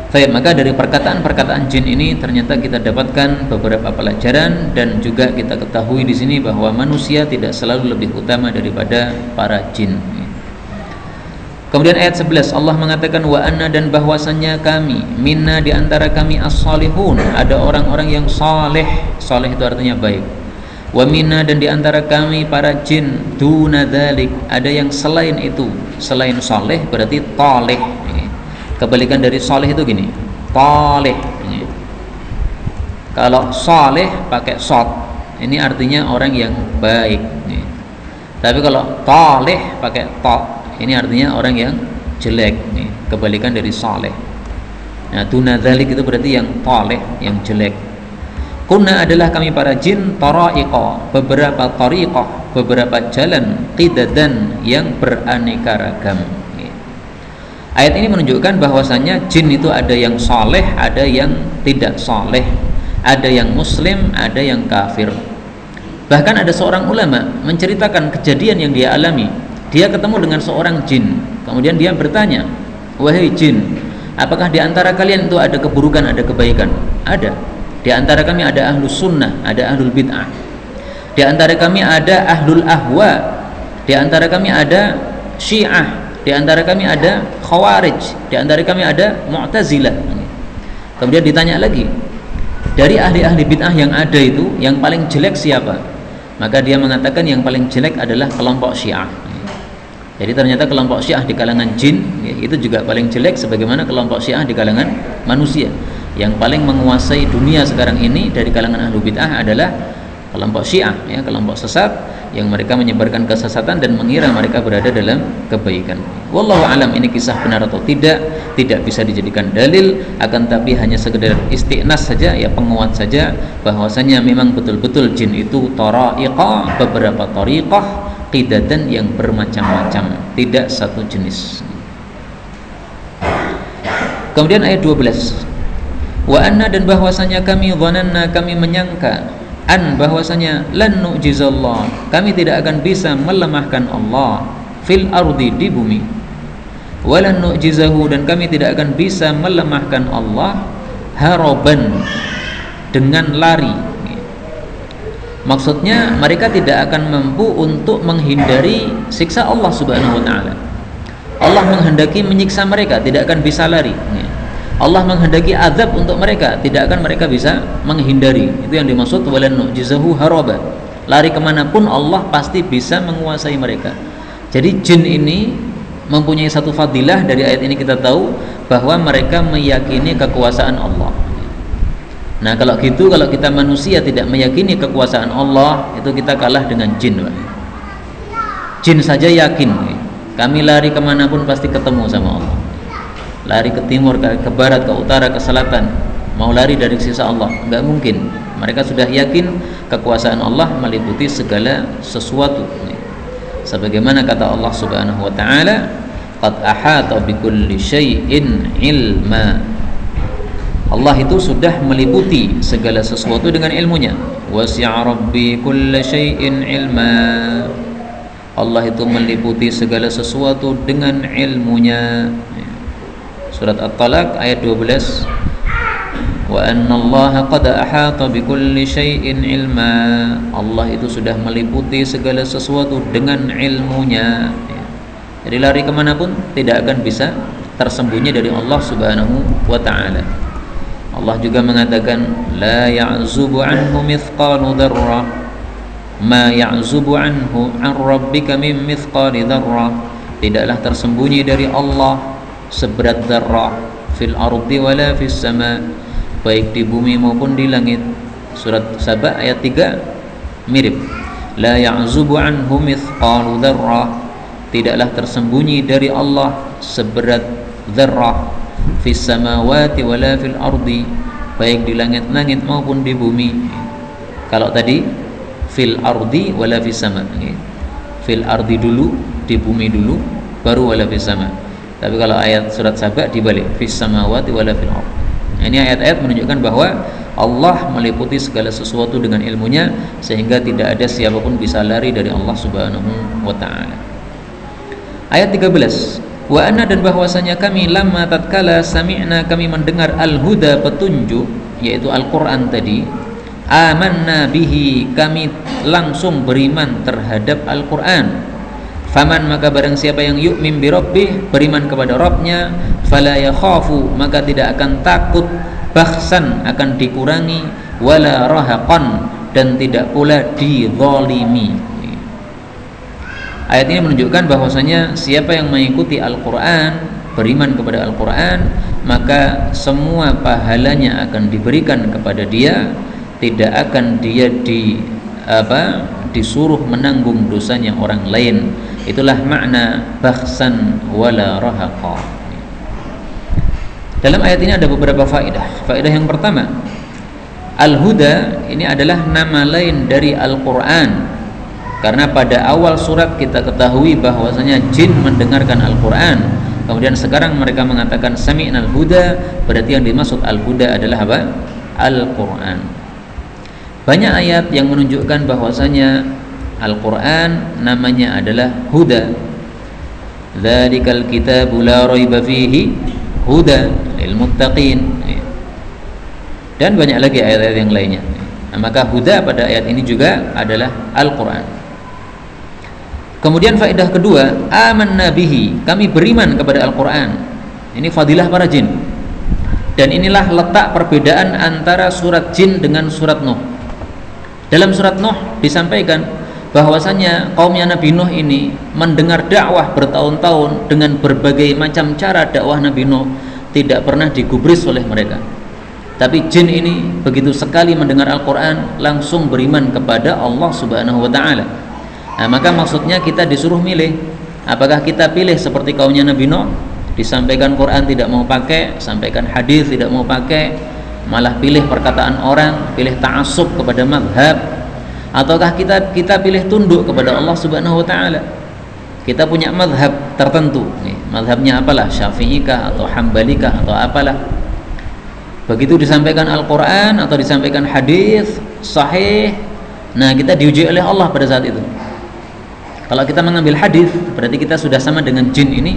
Baik, maka dari perkataan-perkataan jin ini ternyata kita dapatkan beberapa pelajaran, dan juga kita ketahui di sini bahwa manusia tidak selalu lebih utama daripada para jin. Kemudian ayat 11 Allah mengatakan wa anna, dan bahwasannya kami, minna di antara kami as-salihun, ada orang-orang yang saleh. Saleh itu artinya baik. Wa minna, dan di antara kami para jin duna dzalik, ada yang selain itu. Selain saleh berarti taleh. Kebalikan dari saleh itu gini, taleh. Kalau saleh pakai shad, ini artinya orang yang baik. Tapi kalau taleh pakai ta, ini artinya orang yang jelek. Kebalikan dari saleh. Nah, duna dzalik itu berarti yang taleh, yang jelek. Kunna, adalah kami para jin, tara'iqa, beberapa tariqah, beberapa jalan, qidadan, yang beraneka ragam. Ayat ini menunjukkan bahwasanya jin itu ada yang saleh, ada yang tidak saleh, ada yang muslim, ada yang kafir. Bahkan ada seorang ulama menceritakan kejadian yang dia alami. Dia ketemu dengan seorang jin, kemudian dia bertanya, wahai jin, apakah di antara kalian itu ada keburukan, ada kebaikan? Ada. Di antara kami ada ahlus sunnah, ada ahlul bid'ah. Di antara kami ada ahlul ahwa, di antara kami ada Syiah, di antara kami ada Khawarij, di antara kami ada Mu'tazilah. Kemudian ditanya lagi, dari ahli-ahli bid'ah yang ada itu, yang paling jelek siapa? Maka dia mengatakan yang paling jelek adalah kelompok Syiah. Jadi ternyata kelompok Syiah di kalangan jin itu juga paling jelek, sebagaimana kelompok Syiah di kalangan manusia. Yang paling menguasai dunia sekarang ini dari kalangan ahli bid'ah adalah kelompok Syiah, ya, kelompok sesat yang mereka menyebarkan kesesatan dan mengira mereka berada dalam kebaikan. Wallahu alam, ini kisah benar atau tidak bisa dijadikan dalil, akan tapi hanya sekedar istiqnas saja, ya, penguat saja bahwasanya memang betul-betul jin itu tara'iqah, beberapa tariqah, qidatan yang bermacam-macam, tidak satu jenis. Kemudian ayat 12, wa anna, dan bahwasanya kami, dhananna, kami menyangka, bahwasanya lan nu'jizallah, kami tidak akan bisa melemahkan Allah fil ardi, di bumi, walan nu'jizahu, dan kami tidak akan bisa melemahkan Allah haraban, dengan lari. Maksudnya mereka tidak akan mampu untuk menghindari siksa Allah Subhanahu wa ta'ala. Allah menghendaki menyiksa mereka, tidak akan bisa lari. Allah menghendaki azab untuk mereka, tidak akan mereka bisa menghindari. Itu yang dimaksud walan nu'jizahu haraba. Lari kemanapun Allah pasti bisa menguasai mereka. Jadi jin ini mempunyai satu fadilah. Dari ayat ini kita tahu bahwa mereka meyakini kekuasaan Allah. Nah kalau gitu, kalau kita manusia tidak meyakini kekuasaan Allah, itu kita kalah dengan jin, Pak. Jin saja yakin, kami lari kemanapun pasti ketemu sama Allah. Lari ke timur, ke barat, ke utara, ke selatan, mau lari dari sisa Allah, enggak mungkin. Mereka sudah yakin kekuasaan Allah meliputi segala sesuatu. Sebagaimana kata Allah Subhanahu wa ta'ala, qad ahata bikulli syai'in ilma. Allah itu sudah meliputi segala sesuatu dengan ilmunya. Wasi'a rabbi kulla syai'in ilma. Allah itu meliputi segala sesuatu dengan ilmunya. Surat At-Talaq ayat 12, wa anna Allah qad ahata bikulli syai'in ilma. Allah itu sudah meliputi segala sesuatu dengan ilmunya. Jadi lari kemanapun tidak akan bisa tersembunyi dari Allah Subhanahu wa ta'ala. Allah juga mengatakan la ya'zubu anhu mithqalu dzarrah ma ya'zubu anhu an rabbika min mithqali dzarrah. Tidaklah tersembunyi dari Allah seberat dzarrah fil ardi wala fis sama, baik di bumi maupun di langit. Surat Saba ayat 3 mirip. La ya'zubu anhu mithqalu dzarrah, tidaklah tersembunyi dari Allah seberat dzarrah fis samawati wala fil ardi, baik di langit-langit maupun di bumi. Kalau tadi fil ardi wala fis sama, fil ardi dulu, di bumi dulu, baru wala fis sama. Tapi kalau ayat surat Saba dibalik, fis samawati wala fil ardh. Ini ayat-ayat menunjukkan bahwa Allah meliputi segala sesuatu dengan ilmunya, sehingga tidak ada siapapun bisa lari dari Allah Subhanahu wa ta'ala. Ayat 13, wa anna, dan bahwasanya kami lamma tatkala sami'na, kami mendengar al-huda, petunjuk, yaitu Al-Quran tadi, amanna bihi, kami langsung beriman terhadap Al-Quran. Faman, maka barang siapa yang yu'min bi rabbih, beriman kepada Rabbnya, fala yakhafu, maka tidak akan takut, bakhsan, akan dikurangi, wala rahaqan, dan tidak pula dizalimi. Ayat ini menunjukkan bahwasanya siapa yang mengikuti Al-Quran, beriman kepada Al-Quran, maka semua pahalanya akan diberikan kepada dia, tidak akan dia disuruh menanggung dosanya orang lain. Itulah makna bakhsan wala rahaqa. Dalam ayat ini ada beberapa faedah. Faedah yang pertama, Al-Huda ini adalah nama lain dari Al-Quran. Karena pada awal surat kita ketahui bahwasanya jin mendengarkan Al-Quran. Kemudian sekarang mereka mengatakan sami'nal huda, berarti yang dimaksud Al-Huda adalah apa? Al-Quran. Banyak ayat yang menunjukkan bahwasanya Al-Quran namanya adalah huda. Dzalikal kitabu la raiba fihi huda lil muttaqin. Dan banyak lagi ayat-ayat yang lainnya. Nah, maka huda pada ayat ini juga adalah Al-Quran. Kemudian faedah kedua, amanna bihi, kami beriman kepada Al-Quran. Ini fadilah para jin. Dan inilah letak perbedaan antara surat jin dengan surat Nuh. Dalam surat Nuh disampaikan bahwasanya kaumnya Nabi Nuh ini mendengar dakwah bertahun-tahun dengan berbagai macam cara dakwah Nabi Nuh, tidak pernah digubris oleh mereka. Tapi jin ini begitu sekali mendengar Al-Quran langsung beriman kepada Allah Subhanahu wa ta'ala. Nah, maka maksudnya kita disuruh milih. Apakah kita pilih seperti kaumnya Nabi Nuh, disampaikan Quran tidak mau pakai, sampaikan hadis tidak mau pakai, malah pilih perkataan orang, pilih ta'assub kepada madhab, ataukah kita pilih tunduk kepada Allah Subhanahu wa ta'ala? Kita punya madhab tertentu nih, madhabnya apalah, Syafi'ikah atau Hambalikah atau apalah. Begitu disampaikan Al-Quran atau disampaikan hadis sahih, nah kita diuji oleh Allah pada saat itu. Kalau kita mengambil hadis, berarti kita sudah sama dengan jin ini,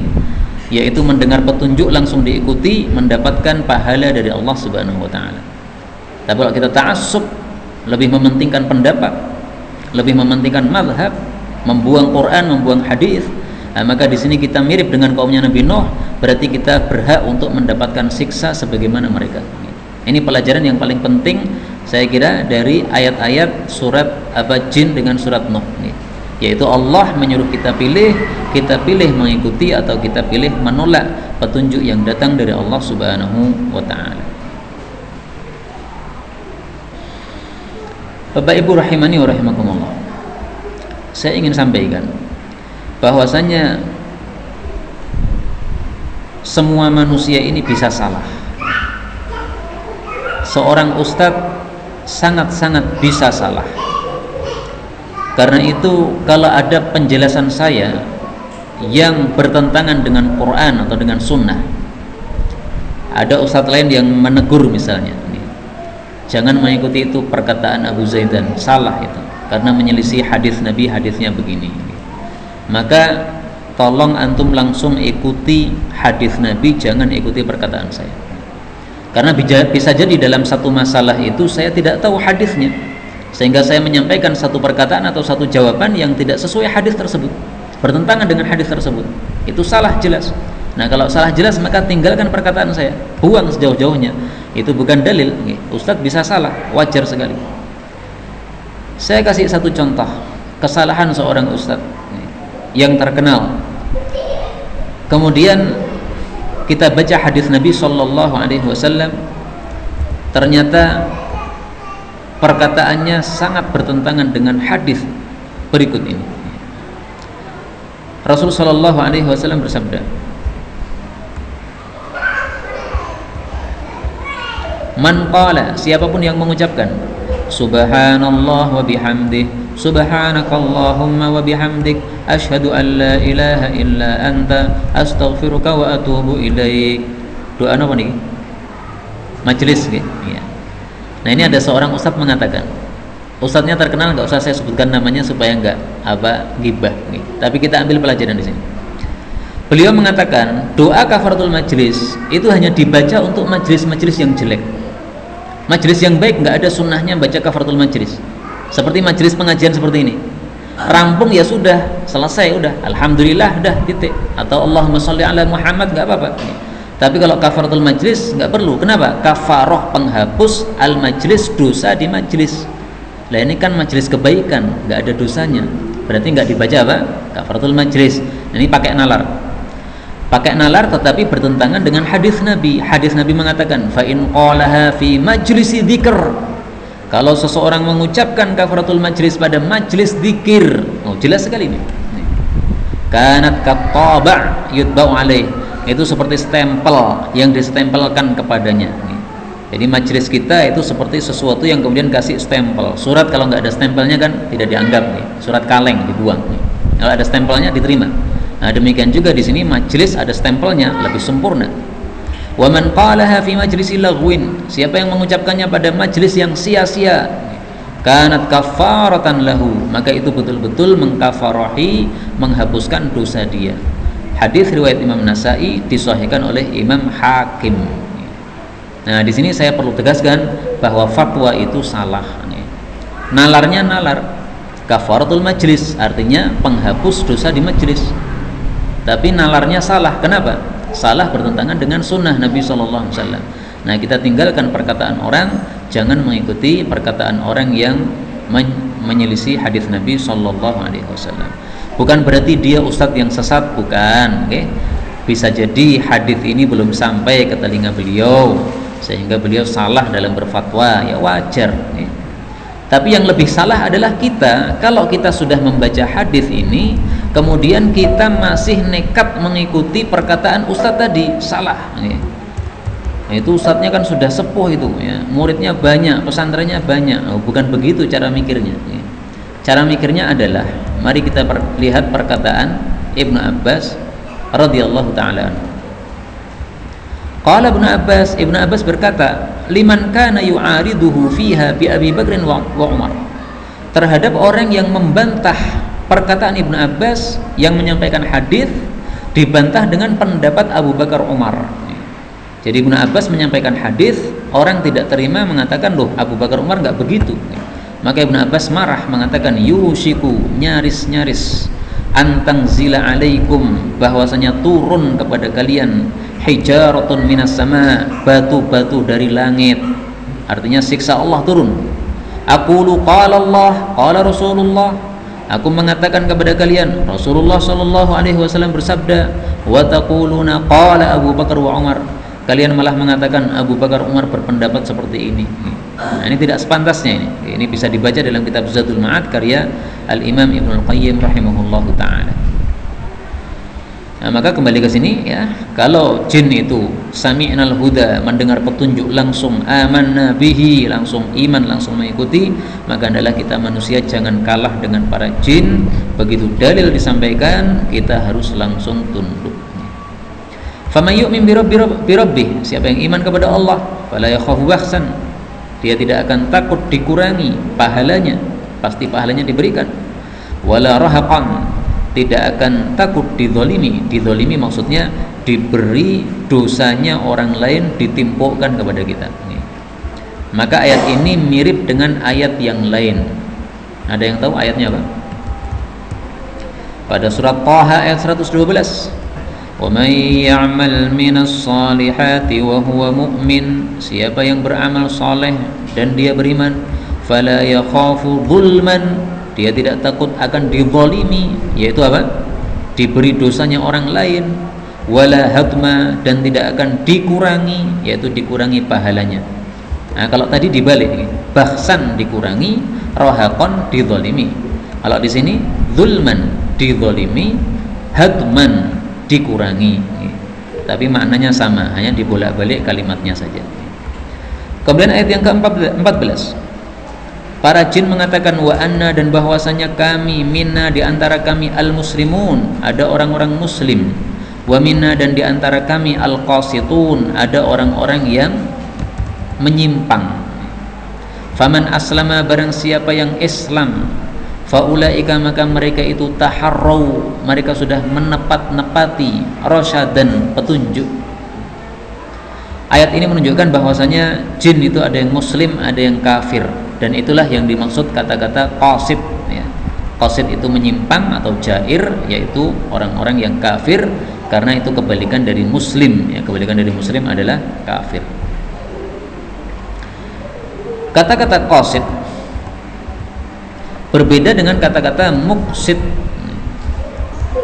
yaitu mendengar petunjuk langsung diikuti, mendapatkan pahala dari Allah Subhanahu wa ta'ala. Tapi kalau kita ta'assub, lebih mementingkan pendapat, lebih mementingkan mazhab, membuang Quran, membuang hadis, nah, maka di sini kita mirip dengan kaumnya Nabi Nuh, berarti kita berhak untuk mendapatkan siksa sebagaimana mereka. Ini pelajaran yang paling penting saya kira dari ayat-ayat surat jin dengan surat Nuh nih. Yaitu Allah menyuruh kita pilih mengikuti atau kita pilih menolak petunjuk yang datang dari Allah Subhanahu wa ta'ala. Bapak Ibu rahimani wa rahimakumullah, saya ingin sampaikan bahwasanya semua manusia ini bisa salah. Seorang ustadz sangat-sangat bisa salah. Karena itu kalau ada penjelasan saya yang bertentangan dengan Quran atau dengan sunnah, ada ustadz lain yang menegur misalnya, jangan mengikuti itu perkataan Abu Zaidan, salah itu, karena menyelisih hadis Nabi, hadisnya begini. Maka tolong antum langsung ikuti hadis Nabi, jangan ikuti perkataan saya. Karena bisa jadi dalam satu masalah itu saya tidak tahu hadisnya, sehingga saya menyampaikan satu perkataan atau satu jawaban yang tidak sesuai hadis tersebut, bertentangan dengan hadis tersebut. Itu salah jelas. Nah, kalau salah jelas maka tinggalkan perkataan saya, buang sejauh-jauhnya. Itu bukan dalil. Ustadz bisa salah, wajar sekali. Saya kasih satu contoh kesalahan seorang ustadz yang terkenal. Kemudian kita baca hadis Nabi Sallallahu Alaihi Wasallam, ternyata perkataannya sangat bertentangan dengan hadis berikut ini. Rasul Sallallahu Alaihi Wasallam bersabda, man qala, siapapun yang mengucapkan subhanallah wa bihamdih, subhanakallahumma wa bihamdik, asyhadu an la ilaha illa anta, astaghfiruka wa atubu ilaik. Doa apa nih? Majelis ya. Nah, ini ada seorang ustadz mengatakan, ustadznya terkenal, nggak usah saya sebutkan namanya supaya nggak ghibah nih. Tapi kita ambil pelajaran di sini. Beliau mengatakan doa kafaratul majlis itu hanya dibaca untuk majlis-majlis yang jelek. Majlis yang baik nggak ada sunnahnya baca kafaratul majlis. Seperti majlis pengajian seperti ini, rampung ya sudah, selesai udah, alhamdulillah dah, titik. Atau Allahumma sholli ala Muhammad, nggak apa-apa. Tapi kalau kafaratul majlis nggak perlu. Kenapa? Kafaroh, penghapus, al majlis, dosa di majlis. Lah ini kan majlis kebaikan, nggak ada dosanya, berarti nggak dibaca apa? Kafaratul majlis. Ini pakai nalar. Pakai nalar tetapi bertentangan dengan hadis Nabi. Hadis Nabi mengatakan, fa in qalaha fi majlisi dzikr. Kalau seseorang mengucapkan kafaratul majlis pada majlis dzikir, oh jelas sekali ini. Kanat kattaba' yutba'u alaih. Itu seperti stempel yang distempelkan kepadanya. Jadi majlis kita itu seperti sesuatu yang kemudian kasih stempel. Surat kalau nggak ada stempelnya kan tidak dianggap nih. Surat kaleng dibuang nih. Kalau ada stempelnya diterima. Nah, demikian juga di sini majlis ada stempelnya, lebih sempurna. Wa man qalaha fi majlisi laghwin, siapa yang mengucapkannya pada majlis yang sia-sia, kanat kafaratan lahu, maka itu betul-betul mengkafarahi, menghapuskan dosa dia. Hadis riwayat Imam Nasai, disahihkan oleh Imam Hakim. Nah, di sini saya perlu tegaskan bahwa fatwa itu salah. nalarnya nalar kafaratul majlis, artinya penghapus dosa di majlis. Tapi nalarnya salah. Kenapa? Salah bertentangan dengan sunnah Nabi SAW. Nah, kita tinggalkan perkataan orang, jangan mengikuti perkataan orang yang menyelisih hadis Nabi SAW. Bukan berarti dia ustadz yang sesat, bukan. Okay? Bisa jadi hadis ini belum sampai ke telinga beliau sehingga beliau salah dalam berfatwa, ya wajar. Okay? Tapi yang lebih salah adalah kita, kalau kita sudah membaca hadis ini kemudian kita masih nekat mengikuti perkataan ustadz tadi, salah. Okay? Nah, itu ustadznya kan sudah sepuh itu, ya, muridnya banyak, pesantrennya banyak. Bukan begitu cara mikirnya. Okay? Cara mikirnya adalah, mari kita lihat perkataan Ibnu Abbas radhiyallahu taala. Qala Ibnu Abbas berkata, liman kana yu'ariduhu fiha bi Abi Bakr wa Umar. Terhadap orang yang membantah perkataan Ibnu Abbas yang menyampaikan hadis dibantah dengan pendapat Abu Bakar Umar. Jadi Ibnu Abbas menyampaikan hadis, orang tidak terima, mengatakan, loh Abu Bakar Umar nggak begitu. Maka Ibnu Abbas marah, mengatakan, yushiku, nyaris-nyaris antang zila alaikum, bahwasanya turun kepada kalian hijaratun minas sama, batu-batu dari langit. Artinya siksa Allah turun. Aqulu qala Allah qala Rasulullah, aku mengatakan kepada kalian Rasulullah sallallahu alaihi wasallam bersabda, wa taquluna qala Abu Bakar wa Umar, kalian malah mengatakan Abu Bakar Umar berpendapat seperti ini. Nah, ini tidak sepantasnya. Ini bisa dibaca dalam kitab Zadul Ma'ad karya Al-Imam Ibnul Qayyim rahimahullahu ta'ala. Nah, maka kembali ke sini, ya, kalau jin itu sami'nal huda, mendengar petunjuk langsung amanna bihi, langsung iman, langsung mengikuti, maka adalah kita manusia jangan kalah dengan para jin. Begitu dalil disampaikan, kita harus langsung tunduk. Faman yu'min bi rabbih, siapa yang iman kepada Allah, fala yakhafu bakhsan, dia tidak akan takut dikurangi pahalanya, pasti pahalanya diberikan. Wala rahaqan, tidak akan takut dizalimi. Dizalimi maksudnya diberi dosanya orang lain ditimpukkan kepada kita. Maka ayat ini mirip dengan ayat yang lain. Ada yang tahu ayatnya apa? Pada surat Thaha ayat 112. Wa may ya'mal minas salihati wa huwa mu'min, siapa yang beramal saleh dan dia beriman, fala yakhafu zulman, dia tidak takut akan dizalimi, yaitu apa? Diberi dosanya orang lain, wala hatma, dan tidak akan dikurangi, yaitu dikurangi pahalanya. Nah, kalau tadi dibalik, bahsan dikurangi, rahaqan dizalimi. Kalau di sini zulman dizalimi, hatman dikurangi, tapi maknanya sama, hanya dibolak-balik kalimatnya saja. Kemudian ayat yang ke-14, para jin mengatakan, wa anna, dan bahwasanya kami, minna, di antara kami, al-muslimun, ada orang-orang muslim, wa minna, dan di antara kami, al-qasitun, ada orang-orang yang menyimpang. Faman aslama, barang siapa yang Islam, faulaika, maka mereka itu taharrau, mereka sudah menepati rasyadan, petunjuk. Ayat ini menunjukkan bahwasanya jin itu ada yang muslim, ada yang kafir, dan itulah yang dimaksud kata-kata qasid, ya. Qasid itu menyimpang atau jair, yaitu orang-orang yang kafir, karena itu kebalikan dari muslim, ya. Kebalikan dari muslim adalah kafir. Kata-kata qasid berbeda dengan kata-kata muqsid,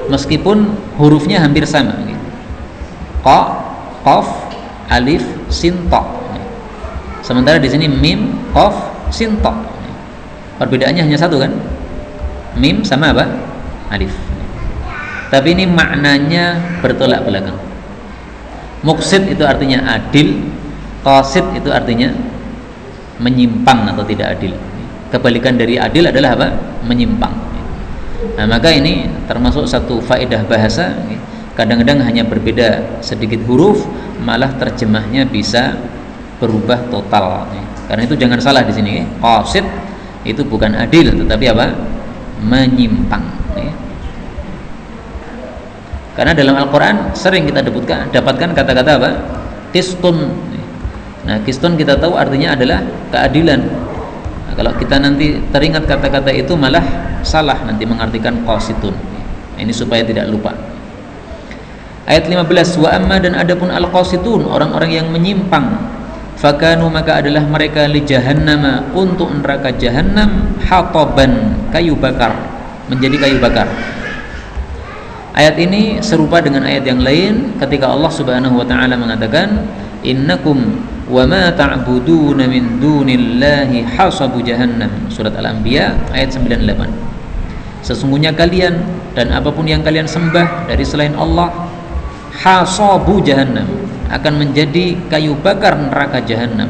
meskipun hurufnya hampir sama, qa, qaf, alif, sin, ta. Sementara di sini mim, qaf, sin, ta. Perbedaannya hanya satu kan? Mim sama apa? Alif. Tapi ini maknanya bertolak belakang. Muqsid itu artinya adil, qasid itu artinya menyimpang atau tidak adil. Kebalikan dari adil adalah apa? Menyimpang. Nah, maka ini termasuk satu faedah bahasa. Kadang-kadang hanya berbeda sedikit huruf, malah terjemahnya bisa berubah total. Karena itu jangan salah di sini. Qasid itu bukan adil, tetapi apa? Menyimpang. Karena dalam Al-Quran sering kita dapatkan kata-kata apa? Qistun. Nah, qistun kita tahu artinya adalah keadilan. Kalau kita nanti teringat kata-kata itu malah salah nanti mengartikan qasitun. Ini supaya tidak lupa. Ayat 15, wa amma dan adapun al-qasitun, orang-orang yang menyimpang, fakanu maka adalah mereka li jahannama, untuk neraka jahannam, hataban, kayu bakar, menjadi kayu bakar. Ayat ini serupa dengan ayat yang lain ketika Allah Subhanahu wa taala mengatakan, innakum wa ma ta'buduna min dunillahi hasabu jahannam. Surat Al-Anbiya ayat 98. Sesungguhnya kalian dan apapun yang kalian sembah dari selain Allah, hasabu jahannam, akan menjadi kayu bakar neraka jahannam.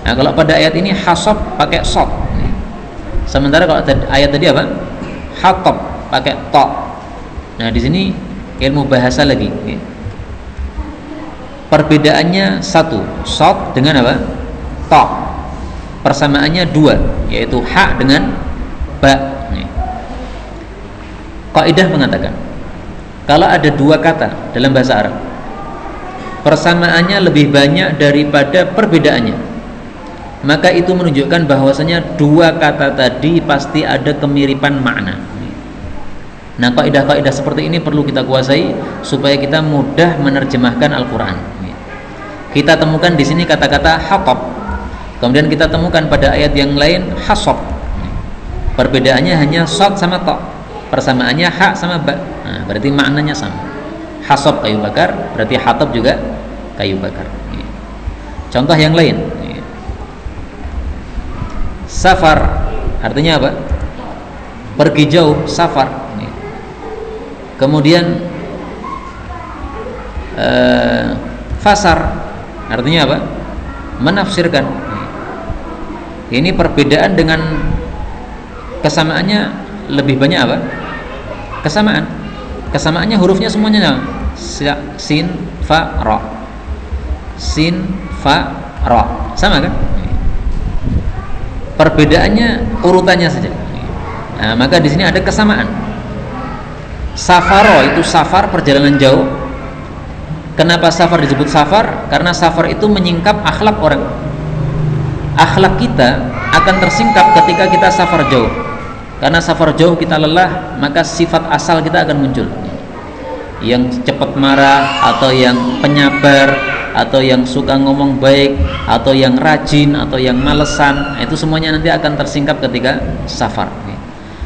Nah, kalau pada ayat ini hasab pakai sod. Sementara kalau ayat tadi apa? Hatab pakai ta. Nah, di sini ilmu bahasa lagi. Perbedaannya satu, sod dengan apa? Ta. Persamaannya dua, yaitu ha dengan ba. Kaidah mengatakan, kalau ada dua kata dalam bahasa Arab, persamaannya lebih banyak daripada perbedaannya, maka itu menunjukkan bahwasanya dua kata tadi pasti ada kemiripan makna. Nah, kaidah-kaidah seperti ini perlu kita kuasai supaya kita mudah menerjemahkan Al-Quran. Kita temukan di sini kata-kata hatab, kemudian kita temukan pada ayat yang lain hasab. Perbedaannya hanya shad sama ta, persamaannya ha sama ba. Nah, berarti maknanya sama. Hasab kayu bakar, berarti hatab juga kayu bakar. Contoh yang lain, safar artinya apa? Pergi jauh, safar. Kemudian fasar artinya apa? Menafsirkan. Ini perbedaan dengan kesamaannya lebih banyak apa? Kesamaan. Kesamaannya hurufnya semuanya sin, fa, ra. Sin, fa, ra. Sama kan? Perbedaannya urutannya saja. Nah, maka di sini ada kesamaan. Safaro itu safar, perjalanan jauh. Kenapa safar disebut safar? Karena safar itu menyingkap akhlak orang. Akhlak kita akan tersingkap ketika kita safar jauh. Karena safar jauh kita lelah, maka sifat asal kita akan muncul. Yang cepat marah, atau yang penyabar, atau yang suka ngomong baik, atau yang rajin, atau yang malesan, itu semuanya nanti akan tersingkap ketika safar.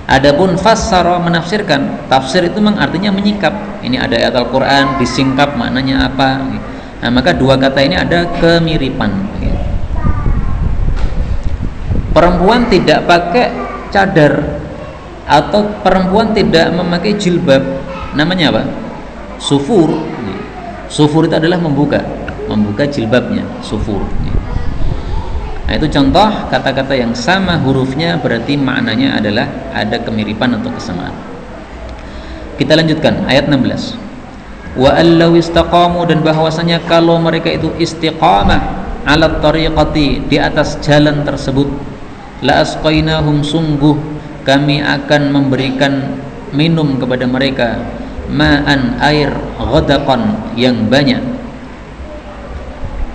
Adapun fassara, menafsirkan, tafsir itu memang artinya menyingkap. Ini ada ayat Al-Quran disingkap maknanya apa. Nah, maka dua kata ini ada kemiripan. Perempuan tidak pakai cadar atau perempuan tidak memakai jilbab, namanya apa? Sufur. Sufur itu adalah membuka jilbabnya, sufur. Nah, itu contoh kata-kata yang sama hurufnya, berarti maknanya adalah ada kemiripan atau kesamaan. Kita lanjutkan ayat 16. Wa allau istaqamu, dan bahwasanya kalau mereka itu istiqamah ala tariqati, di atas jalan tersebut, la asqainahum, sungguh kami akan memberikan minum kepada mereka ma'an, air, ghadaqan, yang banyak.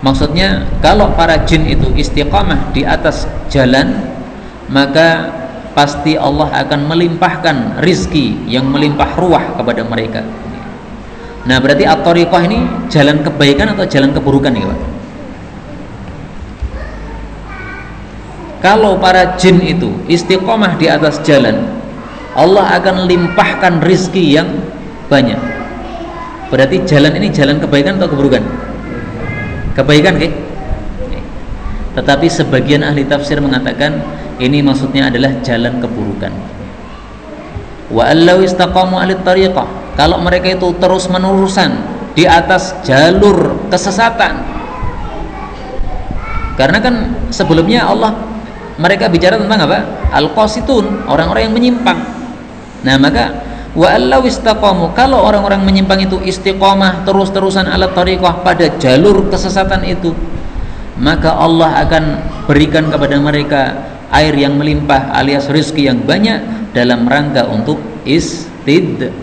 Maksudnya kalau para jin itu istiqamah di atas jalan, maka pasti Allah akan melimpahkan rizki yang melimpah ruah kepada mereka. Nah, berarti at-tariqah ini jalan kebaikan atau jalan keburukan ya, Pak? Kalau para jin itu istiqamah di atas jalan, Allah akan limpahkan rizki yang banyak. Berarti jalan ini jalan kebaikan atau keburukan? Kebaikan, okay? Tetapi sebagian ahli tafsir mengatakan ini maksudnya adalah jalan keburukan. Wa allau istaqamu 'alit tariqah, kalau mereka itu terus menerusan di atas jalur kesesatan. Karena kan sebelumnya mereka bicara tentang apa? Al-qasitun, orang-orang yang menyimpang. Nah, maka wa allau istaqamu, kalau orang-orang menyimpang itu istiqamah terus-terusan ala tariqah pada jalur kesesatan itu, maka Allah akan berikan kepada mereka air yang melimpah alias rezeki yang banyak dalam rangka untuk istidraj.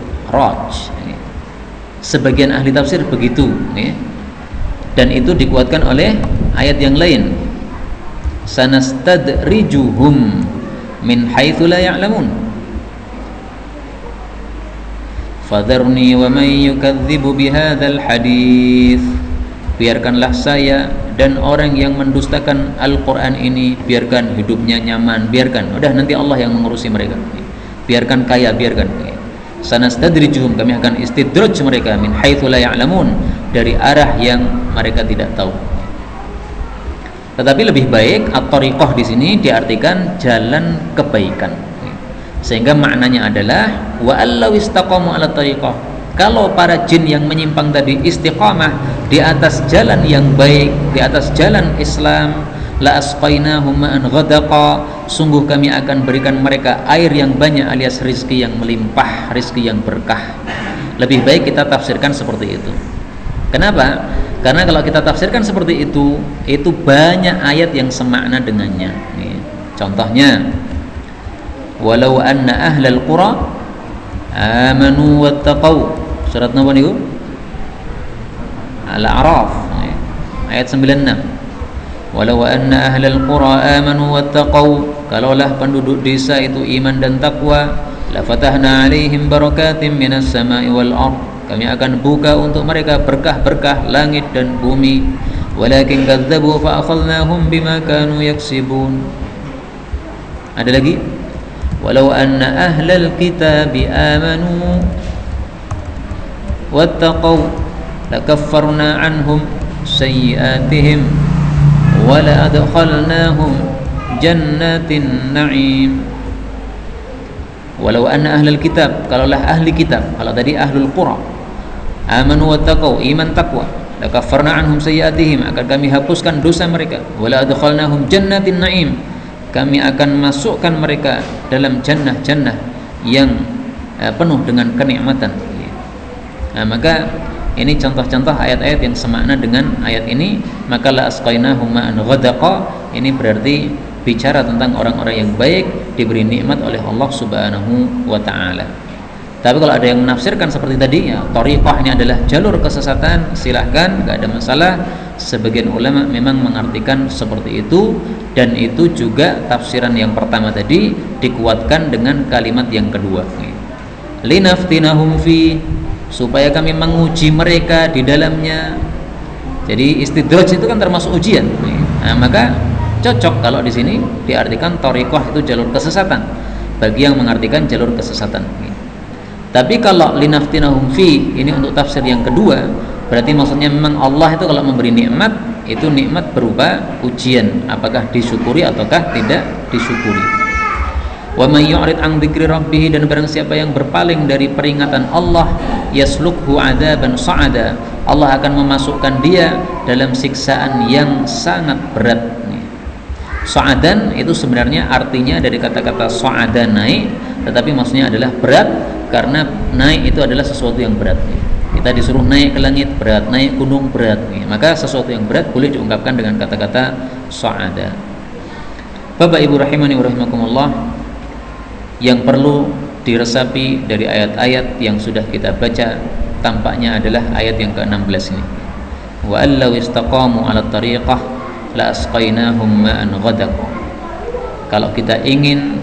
Sebagian ahli tafsir begitu, dan itu dikuatkan oleh ayat yang lain. sanastadrijuhum min haitsu la ya'lamun fadharni wa man yukadzibu bihadzal hadits. Biarkanlah saya dan orang yang mendustakan Al-Quran ini, biarkan hidupnya nyaman, biarkan, udah nanti Allah yang mengurusi mereka, biarkan kaya, biarkan. Sanastadrijuhum, kami akan istidraj mereka min haitsu la ya'lamun, dari arah yang mereka tidak tahu. Tetapi lebih baik at-thariqah di sini diartikan jalan kebaikan, sehingga maknanya adalah wa allau istaqamu ala thariqah, kalau para jin yang menyimpang tadi istiqamah di atas jalan yang baik, di atas jalan Islam, la asqainahum ma'an ghadaqa, sungguh kami akan berikan mereka air yang banyak alias rizki yang melimpah, rizki yang berkah. Lebih baik kita tafsirkan seperti itu. Kenapa? Karena kalau kita tafsirkan seperti itu banyak ayat yang semakna dengannya. Nih, contohnya, walau anna ahlal qura amanu wattaqau, surat napa niku? Al-A'raf ayat 96. Walau anna ahlal qura amanu wattaqau, kalaulah penduduk desa itu iman dan takwa, la fatahna alaihim barakatim minas sama'i wal ard, kami akan buka untuk mereka berkah-berkah langit dan bumi. Walakin kadzabu fa akhadnahum bima kanu yaksibun. Ada lagi, walau anna ahlal kitabi amanu wattaqau lakaffarna anhum sayyi'atihim wala adkhalnahum jannatin na'im. Walau anna ahlal kitab, kalaulah ahli kitab, kalau tadi ahlul qura amanu wattaqau, iman takwa, lakaffarna anhum sayyi'atihim, akan kami hapuskan dosa mereka, wala adkhalnahum jannatin na'im, kami akan masukkan mereka dalam jannah-jannah yang penuh dengan kenikmatan. Nah, maka ini contoh-contoh ayat-ayat yang semakna dengan ayat ini. Maka la asqainahum ma'an ghadaqa, ini berarti bicara tentang orang-orang yang baik, diberi nikmat oleh Allah Subhanahu wa ta'ala. Tapi kalau ada yang menafsirkan seperti tadi, ya thariqah ini adalah jalur kesesatan, silahkan, gak ada masalah. Sebagian ulama memang mengartikan seperti itu, dan itu juga tafsiran yang pertama tadi dikuatkan dengan kalimat yang kedua, linaftinahum fi, supaya kami menguji mereka di dalamnya. Jadi istidraj itu kan termasuk ujian. Nah, maka cocok kalau di sini diartikan thariqah itu jalur kesesatan, bagi yang mengartikan jalur kesesatan. Tapi kalau linaftinahum fi ini untuk tafsir yang kedua, berarti maksudnya memang Allah itu kalau memberi nikmat, itu nikmat berupa ujian, apakah disyukuri ataukah tidak disyukuri. Wa may yu'rid an dzikri rabbih, dan barang siapa yang berpaling dari peringatan Allah, yaslukhu adzaban sa'ada, Allah akan memasukkan dia dalam siksaan yang sangat berat. Sa'adan itu sebenarnya artinya dari kata-kata sa'ada, naik, tetapi maksudnya adalah berat, karena naik itu adalah sesuatu yang berat. Kita disuruh naik ke langit, berat, naik gunung, berat. Maka sesuatu yang berat boleh diungkapkan dengan kata-kata sa'ada. Bapak Ibu rahimani wa rahimakumullah, yang perlu diresapi dari ayat-ayat yang sudah kita baca tampaknya adalah ayat yang ke-16 ini. Wa allau istaqamu 'ala tariqah la asqainahum ma'an ghadaqa. Kalau kita ingin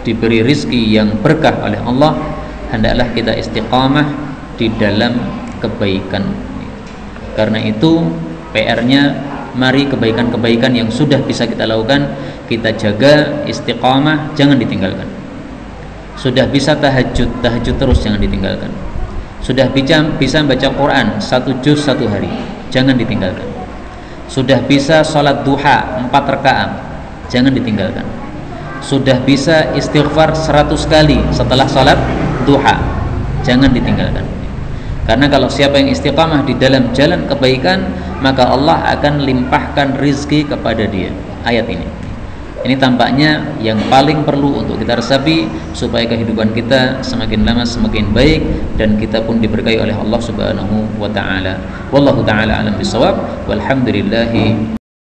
diberi rizki yang berkah oleh Allah, hendaklah kita istiqamah di dalam kebaikan. Karena itu PR-nya, mari kebaikan-kebaikan yang sudah bisa kita lakukan kita jaga, istiqamah, jangan ditinggalkan. Sudah bisa tahajud terus, jangan ditinggalkan. Sudah bisa baca Quran 1 juz 1 hari, jangan ditinggalkan. Sudah bisa sholat duha 4 rakaat, jangan ditinggalkan. Sudah bisa istighfar 100 kali setelah sholat duha, jangan ditinggalkan. Karena kalau siapa yang istiqamah di dalam jalan kebaikan, maka Allah akan limpahkan rizki kepada dia. Ayat ini tampaknya yang paling perlu untuk kita resapi, supaya kehidupan kita semakin lama semakin baik, dan kita pun diberkahi oleh Allah Subhanahu wa ta'ala. Wallahu ta'ala alam bisawab, walhamdulillahi